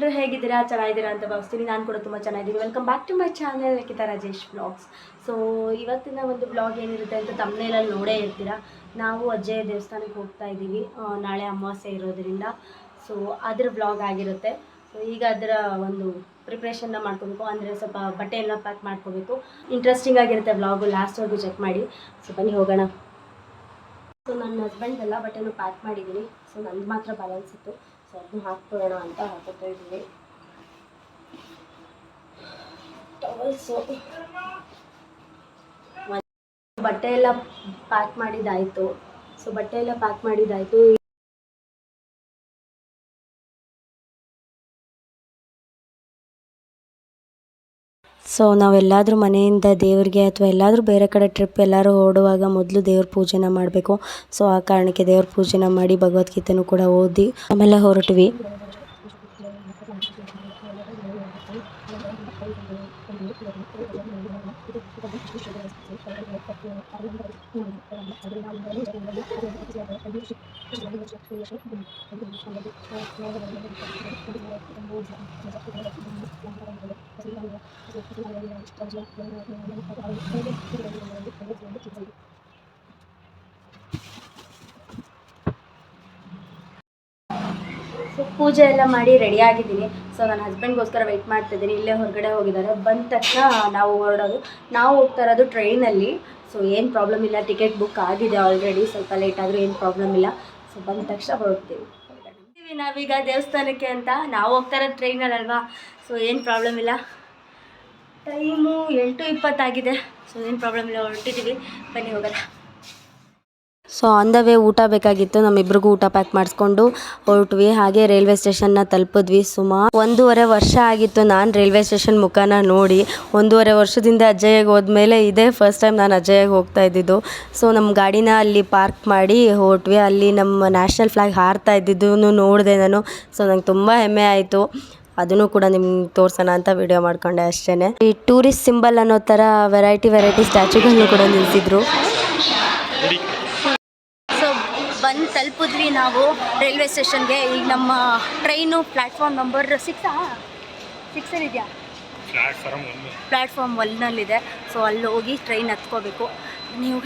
ಎಲ್ಲರೂ ಹೇಗಿದ್ದೀರಾ? ಚೆನ್ನಾಗಿದ್ದೀರಾ ಅಂತ ಭಾವಿಸ್ತೀನಿ. ನಾನು ಕೂಡ ತುಂಬ ಚೆನ್ನಾಗಿದ್ದೀನಿ. Welcome back to my channel Nikhita Rajesh vlogs. So ಇವತ್ತಿನ ಒಂದು ಬ್ಲಾಗ್ ಏನಿರುತ್ತೆ ಅಂತ ತಮ್ಮನೇಲಲ್ಲಿ ನೋಡೇ ಇರ್ತೀರಾ. ನಾವು ಅಜ್ಜಯ್ಯ ದೇವಸ್ಥಾನಕ್ಕೆ ಹೋಗ್ತಾ ಇದ್ದೀವಿ. ನಾಳೆ ಅಮಾವಾಸ್ಯೆ ಇರೋದ್ರಿಂದ ಸೊ ಅದರ ಬ್ಲಾಗ್ ಆಗಿರುತ್ತೆ. ಸೊ ಈಗ ಅದರ ಒಂದು ಪ್ರಿಪ್ರೇಷನ್ನ ಮಾಡ್ಕೋಬೇಕು, ಅಂದರೆ ಸ್ವಲ್ಪ ಬಟ್ಟೆ ಎಲ್ಲ ಪ್ಯಾಕ್ ಮಾಡ್ಕೋಬೇಕು. ಇಂಟ್ರೆಸ್ಟಿಂಗ್ ಆಗಿರುತ್ತೆ ಬ್ಲಾಗು, ಲಾಸ್ಟ್ವರೆಗೂ ಚೆಕ್ ಮಾಡಿ. ಸೊ ಬನ್ನಿ ಹೋಗೋಣ. ಸೊ ನನ್ನ ಹಸ್ಬೆಂಡ್ ಎಲ್ಲ ಬಟ್ಟೆನೂ ಪ್ಯಾಕ್ ಮಾಡಿದ್ದೀನಿ. ಸೊ ನಂದು ಮಾತ್ರ ಬ್ಯಾಲೆನ್ಸ್ ಇತ್ತು, ಸೊ ಅದನ್ನು ಹಾಕ್ಕೊಳ್ಳೋಣ ಅಂತ ಹಾಕೋತಾ ಇದ್ದೀನಿ. ಟವಲ್ಸು ಬಟ್ಟೆ ಎಲ್ಲ ಪ್ಯಾಕ್ ಮಾಡಿದ್ದಾಯಿತು. ಸೊ ಬಟ್ಟೆ ಎಲ್ಲ ಪ್ಯಾಕ್ ಮಾಡಿದ್ದಾಯಿತು. ಸೊ ನಾವೆಲ್ಲಾದರೂ ಮನೆಯಿಂದ ದೇವ್ರಿಗೆ ಅಥವಾ ಎಲ್ಲಾದರೂ ಬೇರೆ ಕಡೆ ಟ್ರಿಪ್ ಎಲ್ಲರೂ ಹೊರಡುವಾಗ ಮೊದಲು ದೇವ್ರ ಪೂಜೆನ ಮಾಡಬೇಕು. ಸೊ ಆ ಕಾರಣಕ್ಕೆ ದೇವ್ರ ಪೂಜೆನ ಮಾಡಿ ಭಗವದ್ಗೀತೆನೂ ಕೂಡ ಓದಿ ಆಮೇಲೆ ಹೊರಟ್ವಿ. ಸೊ ಪೂಜೆ ಎಲ್ಲ ಮಾಡಿ ರೆಡಿ ಆಗಿದ್ದೀನಿ. ಸೊ ನನ್ನ ಹಸ್ಬೆಂಡ್ಗೋಸ್ಕರ ವೆಯ್ಟ್ ಮಾಡ್ತಿದ್ದೀನಿ. ಇಲ್ಲೇ ಹೊರಗಡೆ ಹೋಗಿದ್ದಾರೆ. ಬಂದ ತಕ್ಷಣ ನಾವು ಹೊರಡೋದು. ನಾವು ಹೋಗ್ತಾ ಇರೋದು ಟ್ರೈನಲ್ಲಿ. ಸೊ ಏನು ಪ್ರಾಬ್ಲಮ್ ಇಲ್ಲ, ಟಿಕೆಟ್ ಬುಕ್ ಆಗಿದೆ ಆಲ್ರೆಡಿ. ಸ್ವಲ್ಪ ಲೇಟ್ ಆದರೂ ಏನು ಪ್ರಾಬ್ಲಮ್ ಇಲ್ಲ. ಸೊ ಬಂದ ತಕ್ಷಣ ಹೊರಡ್ತೀವಿ. ನಾವೀಗ ದೇವಸ್ಥಾನಕ್ಕೆ ಅಂತ ನಾವು ಹೋಗ್ತಾ ಇರೋದು ಟ್ರೈನಲ್ಲಲ್ವಾ, ಸೊ ಏನು ಪ್ರಾಬ್ಲಮ್ ಇಲ್ಲ. ಟೈಮು 8:20 ಸೊ ಏನು ಪ್ರಾಬ್ಲಮ್ ಇಲ್ಲ, ಹೊರಟಿದ್ದೀವಿ. ಬನ್ನಿ ಹೋಗೋಣ. ಸೊ ಆನ್ ದ ವೇ ಊಟ ಬೇಕಾಗಿತ್ತು. ನಮ್ಮಿಬ್ರಿಗೂ ಊಟ ಪ್ಯಾಕ್ ಮಾಡಿಸ್ಕೊಂಡು ಹೊರಟ್ವಿ. ಹಾಗೆ ರೈಲ್ವೆ ಸ್ಟೇಷನ್ನ ತಲುಪಿದ್ವಿ. ಸುಮಾರು 1.5 ವರ್ಷ ಆಗಿತ್ತು ನಾನು ರೈಲ್ವೆ ಸ್ಟೇಷನ್ ಮುಖಾನ ನೋಡಿ. 1.5 ವರ್ಷದಿಂದ ಅಜ್ಜಯ್ಯಗೆ ಹೋದ್ಮೇಲೆ ಇದೇ ಫಸ್ಟ್ ಟೈಮ್ ನಾನು ಅಜ್ಜಯ್ಯಗೆ ಹೋಗ್ತಾ ಇದ್ದಿದ್ದು. ಸೊ ನಮ್ಮ ಗಾಡಿನ ಅಲ್ಲಿ ಪಾರ್ಕ್ ಮಾಡಿ ಹೊರಟ್ವಿ. ಅಲ್ಲಿ ನಮ್ಮ ನ್ಯಾಷನಲ್ ಫ್ಲಾಗ್ ಹಾರ್ತಾ ಇದ್ದಿದ್ದನ್ನು ನೋಡಿದೆ ನಾನು. ಸೊ ನಂಗೆ ತುಂಬ ಹೆಮ್ಮೆ ಆಯಿತು. ಅದನ್ನು ಕೂಡ ನಿಮ್ಗೆ ತೋರ್ಸೋಣ ಅಂತ ವಿಡಿಯೋ ಮಾಡ್ಕೊಂಡೆ ಅಷ್ಟೇ. ಈ ಟೂರಿಸ್ಟ್ ಸಿಂಬಲ್ ಅನ್ನೋ ಥರ ವೆರೈಟಿ ಸ್ಟ್ಯಾಚ್ಯೂಗಳನ್ನು ಕೂಡ ನಿಲ್ಲಿಸಿದ್ರು. ಬಂದು ತಲುಪಿದ್ವಿ ನಾವು ರೈಲ್ವೆ ಸ್ಟೇಷನ್ಗೆ. ಈಗ ನಮ್ಮ ಟ್ರೈನು ಪ್ಲ್ಯಾಟ್ಫಾರ್ಮ್ ನಂಬರ್ 6 ಇದೆಯಾ? ಪ್ಲ್ಯಾಟ್ಫಾರ್ಮ್ 1ನಲ್ಲಿದೆ. ಸೊ ಅಲ್ಲಿ ಹೋಗಿ ಟ್ರೈನ್ ಹತ್ಕೋಬೇಕು. ನೀವು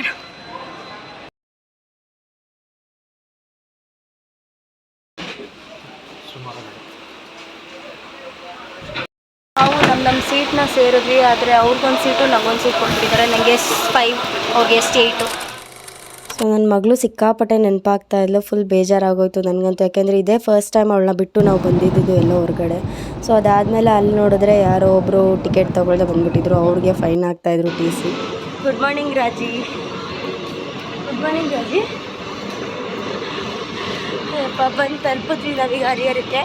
ನಾವು ನಮ್ಮ ಸೀಟ್ನ ಸೇರಿದ್ವಿ. ಆದರೆ ಅವ್ರಿಗೊಂದು ಸೀಟು ನಮಗೊಂದು ಸೀಟ್ ಕೊಟ್ಟಿದ್ದಾರೆ. ನನಗೆ 5, ಅವ್ರಿಗೆ 8. ಸೊ ನನ್ನ ಮಗಳು ಸಿಕ್ಕಾಪಟ್ಟೆ ನೆನಪಾಗ್ತಾ ಇದ್ಲು. ಫುಲ್ ಬೇಜಾರಾಗೋಯ್ತು ನನಗಂತೂ. ಯಾಕೆಂದರೆ ಇದೇ ಫಸ್ಟ್ ಟೈಮ್ ಅವಳನ್ನ ಬಿಟ್ಟು ನಾವು ಬಂದಿದ್ದು ಎಲ್ಲೋ ಹೊರಗಡೆ. ಸೊ ಅದಾದಮೇಲೆ ಅಲ್ಲಿ ನೋಡಿದ್ರೆ ಯಾರೋ ಒಬ್ಬರು ಟಿಕೆಟ್ ತೊಗೊಳ್ದೆ ಬಂದುಬಿಟ್ಟಿದ್ರು. ಅವ್ರಿಗೆ ಫೈನ್ ಹಾಕ್ತಾಯಿದ್ರು TC. ಗುಡ್ ಮಾರ್ನಿಂಗ್ ರಾಜಿ. ಗುಡ್ ಮಾರ್ನಿಂಗ್ ರಾಜಿ. ಬಂದು ತಲುಪಿದ್ವಿ ನಾವೀಗ ಹರಿಹರಕ್ಕೆ.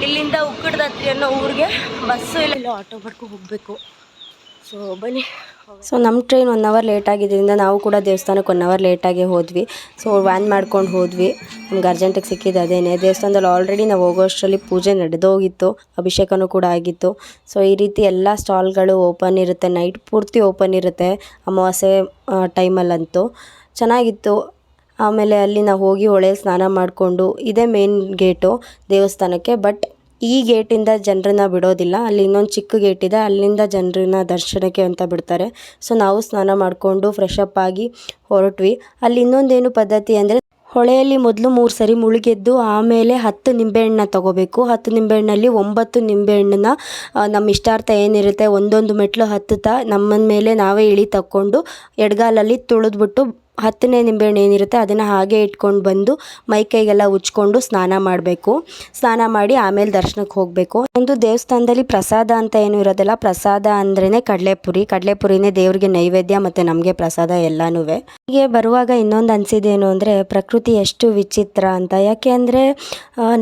ಇಲ್ಲಿಂದ ಉಕ್ಕಡದತ್ರಿ ಅನ್ನೋ ಊರಿಗೆ ಬಸ್ಸು ಇಲ್ಲ, ಆಟೋ ಮಾಡ್ಕೊಂಡು ಹೋಗಬೇಕು. ಸೊ ಬನ್ನಿ. ಸೊ ನಮ್ಮ ಟ್ರೈನ್ 1 ಅವರ್ ಲೇಟ್ ಆಗಿದ್ದರಿಂದ ನಾವು ಕೂಡ ದೇವಸ್ಥಾನಕ್ಕೆ 1 ಅವರ್ ಲೇಟಾಗಿ ಹೋದ್ವಿ. ಸೊ ವ್ಯಾನ್ ಮಾಡ್ಕೊಂಡು ಹೋದ್ವಿ. ನಮ್ಗೆ ಅರ್ಜೆಂಟಿಗೆ ಸಿಕ್ಕಿದ್ದು ಅದೇನೆ. ದೇವಸ್ಥಾನದಲ್ಲಿ ಆಲ್ರೆಡಿ ನಾವು ಹೋಗೋಷ್ಟರಲ್ಲಿ ಪೂಜೆ ನಡೆದೋಗಿತ್ತು, ಅಭಿಷೇಕನೂ ಕೂಡ ಆಗಿತ್ತು. ಸೊ ಈ ರೀತಿ ಎಲ್ಲ ಸ್ಟಾಲ್ಗಳು ಓಪನ್ ಇರುತ್ತೆ, ನೈಟ್ ಪೂರ್ತಿ ಓಪನ್ ಇರುತ್ತೆ ಅಮಾವಾಸ್ಯೆ ಟೈಮಲ್ಲಂತೂ. ಚೆನ್ನಾಗಿತ್ತು. ಆಮೇಲೆ ಅಲ್ಲಿ ನಾವು ಹೋಗಿ ಹೊಳೆಯಲ್ಲಿ ಸ್ನಾನ ಮಾಡಿಕೊಂಡು, ಇದೇ ಮೇನ್ ಗೇಟು ದೇವಸ್ಥಾನಕ್ಕೆ. ಬಟ್ ಈ ಗೇಟಿಂದ ಜನರನ್ನ ಬಿಡೋದಿಲ್ಲ. ಅಲ್ಲಿ ಇನ್ನೊಂದು ಚಿಕ್ಕ ಗೇಟ್ ಇದೆ, ಅಲ್ಲಿಂದ ಜನರನ್ನ ದರ್ಶನಕ್ಕೆ ಅಂತ ಬಿಡ್ತಾರೆ. ಸೊ ನಾವು ಸ್ನಾನ ಮಾಡಿಕೊಂಡು ಫ್ರೆಶ್ ಅಪ್ ಆಗಿ ಹೊರಟ್ವಿ. ಅಲ್ಲಿ ಇನ್ನೊಂದೇನು ಪದ್ಧತಿ ಅಂದರೆ, ಹೊಳೆಯಲ್ಲಿ ಮೊದಲು 3 ಸರಿ ಮುಳುಗೆದ್ದು ಆಮೇಲೆ 10 ನಿಂಬೆಹಣ್ಣನ್ನ ತೊಗೋಬೇಕು. 10 ನಿಂಬೆಹಣ್ಣಲ್ಲಿ 9 ನಿಂಬೆಹಣ್ಣನ್ನ ನಮ್ಮ ಇಷ್ಟಾರ್ಥ ಏನಿರುತ್ತೆ ಒಂದೊಂದು ಮೆಟ್ಲು ಹತ್ತುತ್ತಾ ನಮ್ಮನ ಮೇಲೆ ನಾವೇ ಇಳಿ ತಕ್ಕೊಂಡು ಎಡಗಾಲಲ್ಲಿ ತುಳಿದ್ಬಿಟ್ಟು 10ನೇ ನಿಂಬೆಹಣ್ಣು ಏನಿರುತ್ತೆ ಅದನ್ನು ಹಾಗೆ ಇಟ್ಕೊಂಡು ಬಂದು ಮೈಕೈಗೆಲ್ಲ ಉಜ್ಕೊಂಡು ಸ್ನಾನ ಮಾಡಬೇಕು. ಸ್ನಾನ ಮಾಡಿ ಆಮೇಲೆ ದರ್ಶನಕ್ಕೆ ಹೋಗಬೇಕು. ಒಂದು ದೇವಸ್ಥಾನದಲ್ಲಿ ಪ್ರಸಾದ ಅಂತ ಏನೂ ಇರೋದಿಲ್ಲ. ಪ್ರಸಾದ ಅಂದ್ರೇ ಕಡಲೆಪುರಿನೇ ದೇವರಿಗೆ ನೈವೇದ್ಯ ಮತ್ತು ನಮಗೆ ಪ್ರಸಾದ ಎಲ್ಲನೂ. ಹೀಗೆ ಬರುವಾಗ ಇನ್ನೊಂದು ಅನಿಸಿದ್ದೇನು ಅಂದರೆ, ಪ್ರಕೃತಿ ಎಷ್ಟು ವಿಚಿತ್ರ ಅಂತ. ಯಾಕೆ ಅಂದರೆ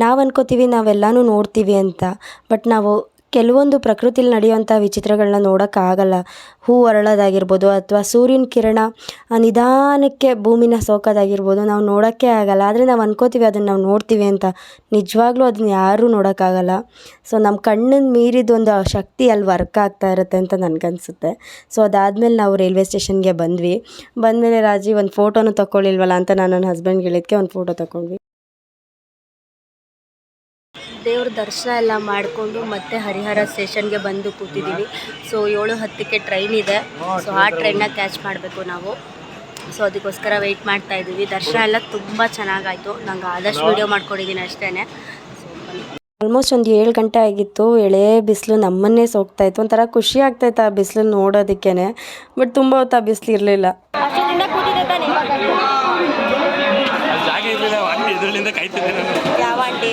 ನಾವು ಅನ್ಕೋತೀವಿ ನಾವೆಲ್ಲನೂ ನೋಡ್ತೀವಿ ಅಂತ. ಬಟ್ ನಾವು ಕೆಲವೊಂದು ಪ್ರಕೃತಿಲಿ ನಡೆಯುವಂಥ ವಿಚಿತ್ರಗಳನ್ನ ನೋಡೋಕ್ಕಾಗಲ್ಲ. ಹೂ ಅರಳೋದಾಗಿರ್ಬೋದು ಅಥವಾ ಸೂರ್ಯನ ಕಿರಣ ನಿಧಾನಕ್ಕೆ ಭೂಮಿನ ಸೋಕೋದಾಗಿರ್ಬೋದು, ನಾವು ನೋಡೋಕ್ಕೆ ಆಗಲ್ಲ. ಆದರೆ ನಾವು ಅನ್ಕೋತೀವಿ ಅದನ್ನು ನಾವು ನೋಡ್ತೀವಿ ಅಂತ. ನಿಜವಾಗ್ಲೂ ಅದನ್ನ ಯಾರೂ ನೋಡೋಕ್ಕಾಗಲ್ಲ. ಸೊ ನಮ್ಮ ಕಣ್ಣನ್ನು ಮೀರಿದೊಂದು ಶಕ್ತಿ ಅಲ್ಲಿ ವರ್ಕ್ ಆಗ್ತಾ ಇರುತ್ತೆ ಅಂತ ನನಗನ್ಸುತ್ತೆ. ಸೊ ಅದಾದಮೇಲೆ ನಾವು ರೈಲ್ವೆ ಸ್ಟೇಷನ್ಗೆ ಬಂದಮೇಲೆ ರಾಜಿ ಒಂದು ಫೋಟೋನು ತಗೊಳ್ಳಿಲ್ವಲ್ಲ ಅಂತ ನಾನು ನನ್ನ ಹಸ್ಬೆಂಡ್ಗೆ ಹೇಳಿದ್ದಕ್ಕೆ ಒಂದು ಫೋಟೋ ತಗೊಂಡ್ವಿ. ದೇವ್ರ ದರ್ಶನ ಎಲ್ಲ ಮಾಡಿಕೊಂಡು ಮತ್ತೆ ಹರಿಹರ ಸ್ಟೇಷನ್ಗೆ ಬಂದು ಕೂತಿದ್ದೀವಿ. ಸೊ 7:10ಕ್ಕೆ ಟ್ರೈನ್ ಇದೆ. ಸೊ ಆ ಟ್ರೈನ್ನ ಕ್ಯಾಚ್ ಮಾಡಬೇಕು ನಾವು. ಸೊ ಅದಕ್ಕೋಸ್ಕರ ವೆಯ್ಟ್ ಮಾಡ್ತಾ ಇದ್ದೀವಿ. ದರ್ಶನ ಎಲ್ಲ ತುಂಬ ಚೆನ್ನಾಗಾಯಿತು. ನಂಗೆ ಆದಷ್ಟು ವೀಡಿಯೋ ಮಾಡ್ಕೊಂಡಿದ್ದೀನಿ ಅಷ್ಟೇ. ಆಲ್ಮೋಸ್ಟ್ ಒಂದು 7 ಗಂಟೆ ಆಗಿತ್ತು. ಎಳೆ ಬಿಸಿಲು ನಮ್ಮನ್ನೇ ಸೋಗ್ತಾಯಿತ್ತು. ಒಂಥರ ಖುಷಿ ಆಗ್ತಾಯಿತ್ತು ಆ ಬಿಸಿಲು ನೋಡೋದಕ್ಕೇ. ಬಟ್ ತುಂಬ ಹೊತ್ತು ಆ ಬಿಸಿಲು ಇರಲಿಲ್ಲ. ಯಾವ ಆಂಟಿ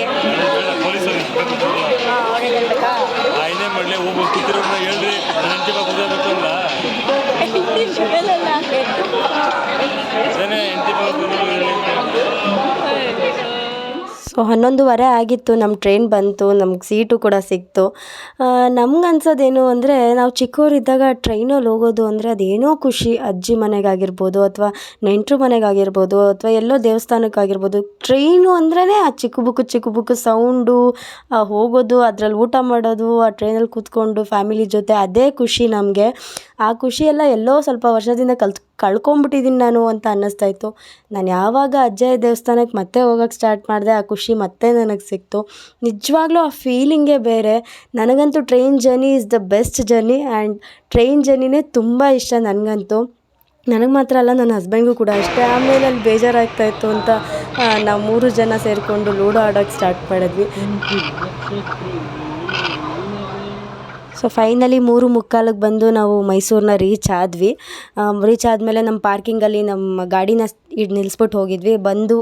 ಸೊ 11:15 ಆಗಿತ್ತು. ನಮ್ಮ ಟ್ರೈನ್ ಬಂತು, ನಮ್ಗೆ ಸೀಟು ಕೂಡ ಸಿಕ್ತು. ನಮ್ಗೆ ಅನ್ಸೋದೇನು ಅಂದರೆ, ನಾವು ಚಿಕ್ಕವರಿದ್ದಾಗ ಟ್ರೈನಲ್ಲಿ ಹೋಗೋದು ಅಂದರೆ ಅದೇನೋ ಖುಷಿ. ಅಜ್ಜಿ ಮನೆಗಾಗಿರ್ಬೋದು ಅಥವಾ ನೆಂಟರು ಮನೆಗಾಗಿರ್ಬೋದು ಅಥವಾ ಎಲ್ಲೋ ದೇವಸ್ಥಾನಕ್ಕಾಗಿರ್ಬೋದು. ಟ್ರೈನು ಅಂದ್ರೇ ಆ ಚಿಕ್ಕ ಬುಕ್ಕು ಸೌಂಡು, ಹೋಗೋದು, ಅದರಲ್ಲಿ ಊಟ ಮಾಡೋದು, ಆ ಟ್ರೈನಲ್ಲಿ ಕೂತ್ಕೊಂಡು ಫ್ಯಾಮಿಲಿ ಜೊತೆ, ಅದೇ ಖುಷಿ ನಮಗೆ. ಆ ಖುಷಿಯೆಲ್ಲ ಎಲ್ಲೋ ಸ್ವಲ್ಪ ವರ್ಷದಿಂದ ಕಳ್ಕೊಂಬಿಟ್ಟಿದ್ದೀನಿ ನಾನು ಅಂತ ಅನ್ನಿಸ್ತಾಯಿತ್ತು. ನಾನು ಯಾವಾಗ ಅಜ್ಜಯ್ಯ ದೇವಸ್ಥಾನಕ್ಕೆ ಮತ್ತೆ ಹೋಗೋಕ್ಕೆ ಸ್ಟಾರ್ಟ್ ಮಾಡಿದೆ, ಆ ಖುಷಿ ಮತ್ತೆ ನನಗೆ ಸಿಕ್ತು. ನಿಜವಾಗ್ಲೂ ಆ ಫೀಲಿಂಗೇ ಬೇರೆ. ನನಗಂತೂ train journey is the best journey. And train ಜರ್ನಿನೇ ತುಂಬ ಇಷ್ಟ ನನಗಂತೂ. ನನಗೆ ಮಾತ್ರ ಅಲ್ಲ, ನನ್ನ ಹಸ್ಬೆಂಡ್ಗೂ ಕೂಡ ಅಷ್ಟೇ. ಆಮೇಲೆ ಅಲ್ಲಿ ಬೇಜಾರಾಗ್ತಾಯಿತ್ತು ಅಂತ ನಾವು 3 ಜನ ಸೇರಿಕೊಂಡು ಲೂಡೋ ಆಡೋಕ್ಕೆ ಸ್ಟಾರ್ಟ್ ಮಾಡಿದ್ವಿ. ಸೊ ಫೈನಲಿ 3:45ಕ್ಕೆ ಬಂದು ನಾವು ಮೈಸೂರನ್ನ ರೀಚ್ ಆದ್ವಿ. ರೀಚ್ ಆದಮೇಲೆ ನಮ್ಮ ಪಾರ್ಕಿಂಗಲ್ಲಿ ನಮ್ಮ ಗಾಡಿನ ನಿಲ್ಲಿಸ್ಬಿಟ್ಟು ಹೋಗಿದ್ವಿ. ಬಂದು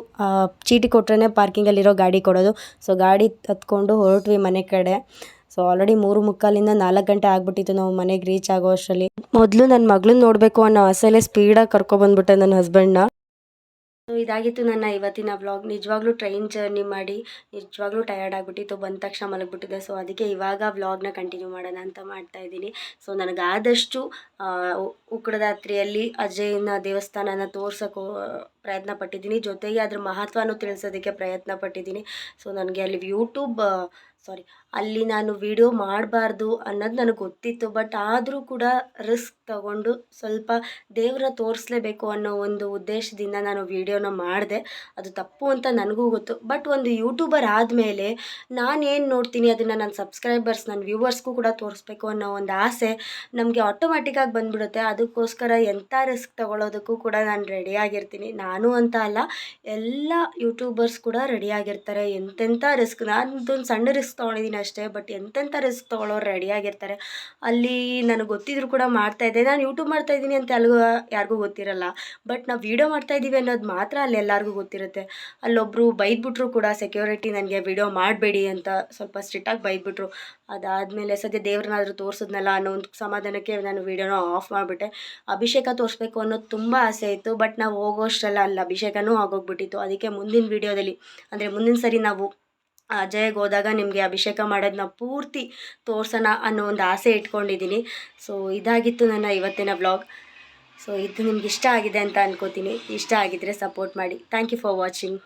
ಚೀಟಿ ಕೊಟ್ರೇ ಪಾರ್ಕಿಂಗಲ್ಲಿರೋ ಗಾಡಿ ಕೊಡೋದು. ಸೊ ಗಾಡಿ ಹತ್ಕೊಂಡು ಹೊರಟ್ವಿ ಮನೆ ಕಡೆ. ಸೊ ಆಲ್ರೆಡಿ 3:45ರಿಂದ 4 ಗಂಟೆ ಆಗಿಬಿಟ್ಟಿತ್ತು ನಾವು ಮನೆಗೆ ರೀಚ್ ಆಗೋ ಅಷ್ಟರಲ್ಲಿ. ಮೊದಲು ನನ್ನ ಮಗಳನ್ನ ನೋಡಬೇಕು ಅನ್ನೋ ಆಸೆಲೇ ಸ್ಪೀಡಾಗಿ ಕರ್ಕೊಬಂದ್ಬಿಟ್ಟೆ ನನ್ನ ಹಸ್ಬೆಂಡ್ನ. ಸೊ ಇದಾಗಿತ್ತು ನನ್ನ ಇವತ್ತಿನ ವ್ಲಾಗ್. ನಿಜವಾಗ್ಲೂ ಟ್ರೈನ್ ಜರ್ನಿ ಮಾಡಿ ನಿಜವಾಗ್ಲೂ ಟಯರ್ಡ್ ಆಗಿಬಿಟ್ಟಿತ್ತು. ಬಂದ ತಕ್ಷಣ ಮಲಗಿಬಿಟ್ಟಿದ್ದೆ. ಸೊ ಅದಕ್ಕೆ ಇವಾಗ ವ್ಲಾಗ್ನ ಕಂಟಿನ್ಯೂ ಮಾಡೋಣ ಅಂತ ಮಾಡ್ತಾಯಿದ್ದೀನಿ. ಸೊ ನನಗಾದಷ್ಟು ಉಕ್ಕಡದಾತ್ರಿಯಲ್ಲಿ ಅಜ್ಜಯ್ಯನ ದೇವಸ್ಥಾನನ ತೋರ್ಸೋಕ್ಕೆ ಪ್ರಯತ್ನ ಪಟ್ಟಿದ್ದೀನಿ. ಜೊತೆಗೆ ಅದ್ರ ಮಹತ್ವನೂ ತಿಳಿಸೋದಕ್ಕೆ ಪ್ರಯತ್ನ ಪಟ್ಟಿದ್ದೀನಿ. ಸೊ ನನಗೆ ಅಲ್ಲಿ ನಾನು ವಿಡಿಯೋ ಮಾಡಬಾರ್ದು ಅನ್ನೋದು ನನಗೆ ಗೊತ್ತಿತ್ತು. ಬಟ್ ಆದರೂ ಕೂಡ ರಿಸ್ಕ್ ತಗೊಂಡು ಸ್ವಲ್ಪ ದೇವ್ರನ್ನ ತೋರಿಸ್ಲೇಬೇಕು ಅನ್ನೋ ಒಂದು ಉದ್ದೇಶದಿಂದ ನಾನು ವೀಡಿಯೋನ ಮಾಡಿದೆ. ಅದು ತಪ್ಪು ಅಂತ ನನಗೂ ಗೊತ್ತು. ಬಟ್ ಒಂದು ಯೂಟ್ಯೂಬರ್ ಆದಮೇಲೆ ನಾನೇನು ನೋಡ್ತೀನಿ ಅದನ್ನು ನನ್ನ ಸಬ್ಸ್ಕ್ರೈಬರ್ಸ್, ನನ್ನ ವ್ಯೂವರ್ಸ್ಗೂ ಕೂಡ ತೋರಿಸ್ಬೇಕು ಅನ್ನೋ ಒಂದು ಆಸೆ ನಮಗೆ ಆಟೋಮ್ಯಾಟಿಕ್ಕಾಗಿ ಬಂದ್ಬಿಡುತ್ತೆ. ಅದಕ್ಕೋಸ್ಕರ ಎಂಥ ರಿಸ್ಕ್ ತಗೊಳ್ಳೋದಕ್ಕೂ ಕೂಡ ನಾನು ರೆಡಿಯಾಗಿರ್ತೀನಿ. ನಾನು ಅಂತ ಅಲ್ಲ, ಎಲ್ಲ ಯೂಟ್ಯೂಬರ್ಸ್ ಕೂಡ ರೆಡಿಯಾಗಿರ್ತಾರೆ. ಎಂತೆಂಥ ರಿಸ್ಕ್, ನಾನೊಂದು ಸಣ್ಣ ರಿಸ್ಕ್ ತೊಗೊಂಡಿದ್ದೀನಿ ಅಷ್ಟೇ. ಬಟ್ ಎಂತೆಂಥ ರಿಸ್ಕ್ ತೊಗೊಳ್ಳೋರು ರೆಡಿಯಾಗಿರ್ತಾರೆ. ಅಲ್ಲಿ ನನಗೆ ಗೊತ್ತಿದ್ರು ಕೂಡ ಮಾಡ್ತಾಯಿದ್ದೆ. ನಾನು ಯೂಟ್ಯೂಬ್ ಮಾಡ್ತಾಯಿದ್ದೀನಿ ಅಂತ ಯಾರಿಗೂ ಗೊತ್ತಿರಲ್ಲ. ಬಟ್ ನಾವು ವೀಡಿಯೋ ಮಾಡ್ತಾಯಿದ್ದೀವಿ ಅನ್ನೋದು ಮಾತ್ರ ಅಲ್ಲಿ ಎಲ್ಲರಿಗೂ ಗೊತ್ತಿರುತ್ತೆ. ಅಲ್ಲೊಬ್ಬರು ಬೈದ್ಬಿಟ್ರು ಕೂಡ, ಸೆಕ್ಯೂರಿಟಿ ನನಗೆ ವೀಡಿಯೋ ಮಾಡಬೇಡಿ ಅಂತ ಸ್ವಲ್ಪ ಸ್ಟ್ರಿಕ್ಟಾಗಿ ಬೈದ್ಬಿಟ್ರು. ಅದಾದಮೇಲೆ ಸದ್ಯ ದೇವ್ರನ್ನಾದರೂ ತೋರಿಸಿದ್ನಲ್ಲ ಅನ್ನೋ ಒಂದು ಸಮಾಧಾನಕ್ಕೆ ನಾನು ವೀಡಿಯೋನ ಆಫ್ ಮಾಡಿಬಿಟ್ಟೆ. ಅಭಿಷೇಕ ತೋರಿಸ್ಬೇಕು ಅನ್ನೋದು ತುಂಬ ಆಸೆ ಇತ್ತು. ಬಟ್ ನಾವು ಹೋಗೋಷ್ಟಲ್ಲ ಅಲ್ಲಿ ಅಭಿಷೇಕನೂ ಆಗೋಗ್ಬಿಟ್ಟಿತ್ತು. ಅದಕ್ಕೆ ಮುಂದಿನ ವೀಡಿಯೋದಲ್ಲಿ, ಅಂದರೆ ಮುಂದಿನ ಸರಿ ನಾವು ಅಜಯ್ಗೆ ಹೋದಾಗ ನಿಮಗೆ ಅಭಿಷೇಕ ಮಾಡೋದನ್ನ ಪೂರ್ತಿ ತೋರ್ಸೋಣ ಅನ್ನೋ ಒಂದು ಆಸೆ ಇಟ್ಕೊಂಡಿದ್ದೀನಿ. ಸೊ ಇದಾಗಿತ್ತು ನನ್ನ ಇವತ್ತಿನ ವ್ಲಾಗ್. ಸೊ ಇದು ನಿಮ್ಗೆ ಇಷ್ಟ ಆಗಿದೆ ಅಂತ ಅನ್ಕೋತೀನಿ. ಇಷ್ಟ ಆಗಿದ್ದರೆ ಸಪೋರ್ಟ್ ಮಾಡಿ. Thank you for watching.